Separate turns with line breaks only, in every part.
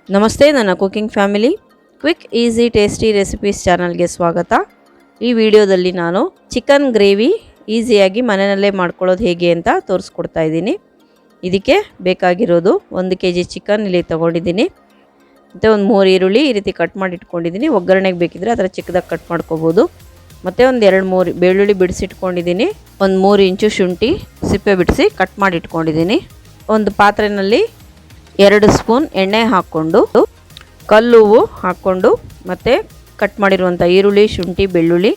ನಮಸ್ತೆ, ನನ್ನ cooking family quick easy tasty recipes ಚಾನಲ್ಗೆ ಸ್ವಾಗತ. ಈ ವಿಡಿಯೋದಲ್ಲಿ ನಾನು ಚಿಕನ್ ಗ್ರೇವಿ ಈಸಿಯಾಗಿ ಮನೆಯಲ್ಲೇ ಮಾಡ್ಕೊಳ್ಳೋದು ಹೇಗೆ ಅಂತ ತೋರಿಸ್ಕೊಡ್ತಾ ಇದ್ದೀನಿ. ಇದಕ್ಕೆ ಬೇಕಾಗಿರೋದು 1 kg ಚಿಕನ್ ಇಲ್ಲಿ ತೊಗೊಂಡಿದ್ದೀನಿ. ಮತ್ತು ಒಂದು 3 ಈರುಳ್ಳಿ ಈ ರೀತಿ ಕಟ್ ಮಾಡಿ ಇಟ್ಕೊಂಡಿದ್ದೀನಿ. ಒಗ್ಗರಣೆಗೆ ಬೇಕಿದ್ರೆ ಅದರ ಚಿಕ್ಕದಾಗಿ ಕಟ್ ಮಾಡ್ಕೋಬೋದು. ಮತ್ತು ಒಂದು 2-3 ಬೆಳ್ಳುಳ್ಳಿ ಬಿಡಿಸಿಟ್ಕೊಂಡಿದ್ದೀನಿ. ಒಂದು 3 ಇಂಚು ಶುಂಠಿ ಸಿಪ್ಪೆ ಬಿಡಿಸಿ ಕಟ್ ಮಾಡಿ ಇಟ್ಕೊಂಡಿದ್ದೀನಿ. ಒಂದು ಪಾತ್ರೆಯಲ್ಲಿ 2 ಸ್ಪೂನ್ ಎಣ್ಣೆ ಹಾಕ್ಕೊಂಡು ಕಲ್ಲುವು ಹಾಕ್ಕೊಂಡು ಮತ್ತು ಕಟ್ ಮಾಡಿರುವಂಥ ಈರುಳ್ಳಿ, ಶುಂಠಿ, ಬೆಳ್ಳುಳ್ಳಿ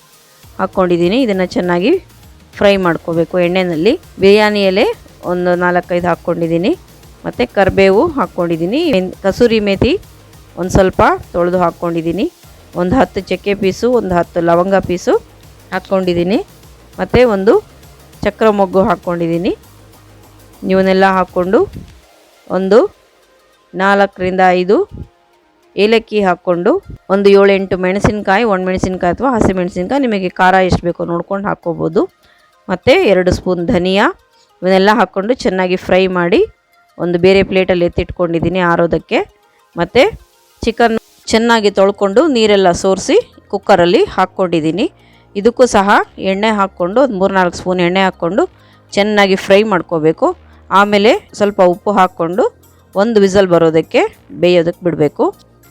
ಹಾಕ್ಕೊಂಡಿದ್ದೀನಿ. ಇದನ್ನು ಚೆನ್ನಾಗಿ ಫ್ರೈ ಮಾಡ್ಕೋಬೇಕು ಎಣ್ಣೆಯಲ್ಲಿ. ಬಿರಿಯಾನಿ ಎಲೆ ಒಂದು 4-5 ಹಾಕ್ಕೊಂಡಿದ್ದೀನಿ. ಮತ್ತು ಕರಿಬೇವು ಹಾಕ್ಕೊಂಡಿದ್ದೀನಿ. ಕಸೂರಿ ಮೇಥಿ ಒಂದು ಸ್ವಲ್ಪ ತೊಳೆದು ಹಾಕ್ಕೊಂಡಿದ್ದೀನಿ. ಒಂದು 10 ಚಕ್ಕೆ ಪೀಸು, ಒಂದು 10 ಲವಂಗ ಪೀಸು ಹಾಕ್ಕೊಂಡಿದ್ದೀನಿ. ಮತ್ತು ಒಂದು ಚಕ್ರ ಮೊಗ್ಗು ಹಾಕ್ಕೊಂಡಿದ್ದೀನಿ. ಇವನ್ನೆಲ್ಲ ಹಾಕ್ಕೊಂಡು ಒಂದು 4-5 ಏಲಕ್ಕಿ ಹಾಕ್ಕೊಂಡು ಒಂದು 7-8 ಮೆಣಸಿನ್ಕಾಯಿ, ಒಣಮೆಣಸಿನ್ಕಾಯಿ ಅಥವಾ ಹಸಿಮೆಣಸಿನ್ಕಾಯಿ ನಿಮಗೆ ಖಾರ ಎಷ್ಟು ಬೇಕೋ ನೋಡ್ಕೊಂಡು ಹಾಕ್ಕೋಬೋದು. ಮತ್ತು 2 ಸ್ಪೂನ್ ಧನಿಯಾ ಇವನ್ನೆಲ್ಲ ಹಾಕ್ಕೊಂಡು ಚೆನ್ನಾಗಿ ಫ್ರೈ ಮಾಡಿ ಒಂದು ಬೇರೆ ಪ್ಲೇಟಲ್ಲಿ ಎತ್ತಿಟ್ಕೊಂಡಿದ್ದೀನಿ ಆರೋದಕ್ಕೆ. ಮತ್ತು ಚಿಕನ್ ಚೆನ್ನಾಗಿ ತೊಳ್ಕೊಂಡು ನೀರೆಲ್ಲ ಸೋರಿಸಿ ಕುಕ್ಕರಲ್ಲಿ ಹಾಕ್ಕೊಂಡಿದ್ದೀನಿ. ಇದಕ್ಕೂ ಸಹ ಎಣ್ಣೆ ಹಾಕ್ಕೊಂಡು ಒಂದು 3-4 ಸ್ಪೂನ್ ಎಣ್ಣೆ ಹಾಕ್ಕೊಂಡು ಚೆನ್ನಾಗಿ ಫ್ರೈ ಮಾಡ್ಕೋಬೇಕು. ಆಮೇಲೆ ಸ್ವಲ್ಪ ಉಪ್ಪು ಹಾಕ್ಕೊಂಡು ಒಂದು ವಿಸಲ್ ಬರೋದಕ್ಕೆ ಬೇಯೋದಕ್ಕೆ ಬಿಡಬೇಕು.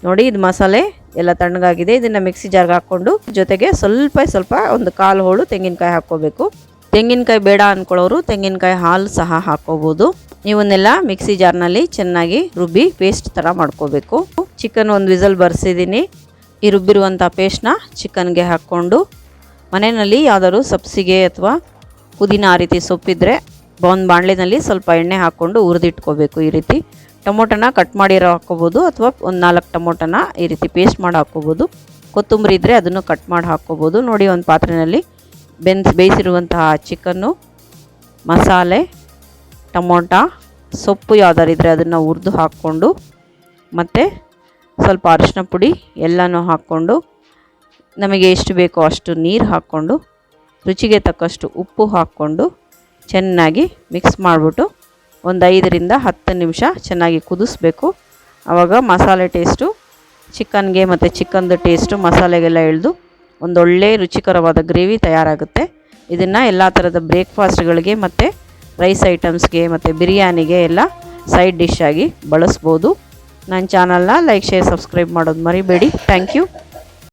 ನೋಡಿ, ಇದು ಮಸಾಲೆ ಎಲ್ಲ ತಣ್ಣಗಾಗಿದೆ. ಇದನ್ನು ಮಿಕ್ಸಿ ಜಾರ್ಗೆ ಹಾಕ್ಕೊಂಡು ಜೊತೆಗೆ ಸ್ವಲ್ಪ ಒಂದು 1/4 ಹೋಳು ತೆಂಗಿನಕಾಯಿ ಹಾಕ್ಕೋಬೇಕು. ತೆಂಗಿನಕಾಯಿ ಬೇಡ ಅಂದ್ಕೊಳ್ಳೋರು ತೆಂಗಿನಕಾಯಿ ಹಾಲು ಸಹ ಹಾಕ್ಕೋಬೋದು. ಇವನ್ನೆಲ್ಲ ಮಿಕ್ಸಿ ಜಾರ್ನಲ್ಲಿ ಚೆನ್ನಾಗಿ ರುಬ್ಬಿ ಪೇಸ್ಟ್ ಥರ ಮಾಡ್ಕೋಬೇಕು. ಚಿಕನ್ ಒಂದು ವಿಸಲ್ ಬರ್ಸಿದ್ದೀನಿ. ಈ ರುಬ್ಬಿರುವಂಥ ಪೇಸ್ಟ್ನ ಚಿಕನ್ಗೆ ಹಾಕ್ಕೊಂಡು ಮನೆಯಲ್ಲಿ ಯಾವುದಾದ್ರು ಸಬ್ಸಿಗೆ ಅಥವಾ ಪುದೀನ ಆ ರೀತಿ ಸೊಪ್ಪಿದ್ರೆ ಒಂದು ಬಾಣಲೆನಲ್ಲಿ ಸ್ವಲ್ಪ ಎಣ್ಣೆ ಹಾಕ್ಕೊಂಡು ಹುರಿದಿಟ್ಕೋಬೇಕು. ಈ ರೀತಿ ಟೊಮೊಟೊನ ಕಟ್ ಮಾಡಿರೋ ಹಾಕ್ಕೋಬೋದು ಅಥವಾ ಒಂದು 4 ಟೊಮೊಟೊನ ಈ ರೀತಿ ಪೇಸ್ಟ್ ಮಾಡಿ ಹಾಕ್ಕೋಬೋದು. ಕೊತ್ತಂಬರಿ ಇದ್ದರೆ ಅದನ್ನು ಕಟ್ ಮಾಡಿ ಹಾಕ್ಕೋಬೋದು. ನೋಡಿ, ಒಂದು ಪಾತ್ರೆಯಲ್ಲಿ ಬೇಯಿಸಿರುವಂತಹ ಚಿಕನ್ನು, ಮಸಾಲೆ, ಟೊಮೊಟೊ, ಸೊಪ್ಪು ಯಾವ್ದಾರು ಇದ್ದರೆ ಅದನ್ನು ಹುರಿದು ಹಾಕ್ಕೊಂಡು ಮತ್ತು ಸ್ವಲ್ಪ ಅರಿಶಿನ ಪುಡಿ ಎಲ್ಲನೂ ಹಾಕ್ಕೊಂಡು ನಮಗೆ ಎಷ್ಟು ಬೇಕೋ ಅಷ್ಟು ನೀರು ಹಾಕ್ಕೊಂಡು ರುಚಿಗೆ ತಕ್ಕಷ್ಟು ಉಪ್ಪು ಹಾಕ್ಕೊಂಡು ಚೆನ್ನಾಗಿ ಮಿಕ್ಸ್ ಮಾಡಿಬಿಟ್ಟು ಒಂದು 5-10 ನಿಮಿಷ ಚೆನ್ನಾಗಿ ಕುದಿಸ್ಬೇಕು. ಆವಾಗ ಮಸಾಲೆ ಟೇಸ್ಟು ಚಿಕನ್ಗೆ ಮತ್ತು ಚಿಕನ್ದು ಟೇಸ್ಟು ಮಸಾಲೆಗೆಲ್ಲ ಇಳಿದು ಒಂದೊಳ್ಳೆ ರುಚಿಕರವಾದ ಗ್ರೇವಿ ತಯಾರಾಗುತ್ತೆ. ಇದನ್ನು ಎಲ್ಲ ಥರದ ಬ್ರೇಕ್ಫಾಸ್ಟ್ಗಳಿಗೆ ಮತ್ತು ರೈಸ್ ಐಟಮ್ಸ್ಗೆ ಮತ್ತು ಬಿರಿಯಾನಿಗೆ ಎಲ್ಲ ಸೈಡ್ ಡಿಶ್ ಆಗಿ ಬಳಸ್ಬೋದು. ನನ್ನ ಚಾನಲ್ನ ಲೈಕ್, ಶೇರ್, ಸಬ್ಸ್ಕ್ರೈಬ್ ಮಾಡೋದು ಮರಿಬೇಡಿ. Thank you.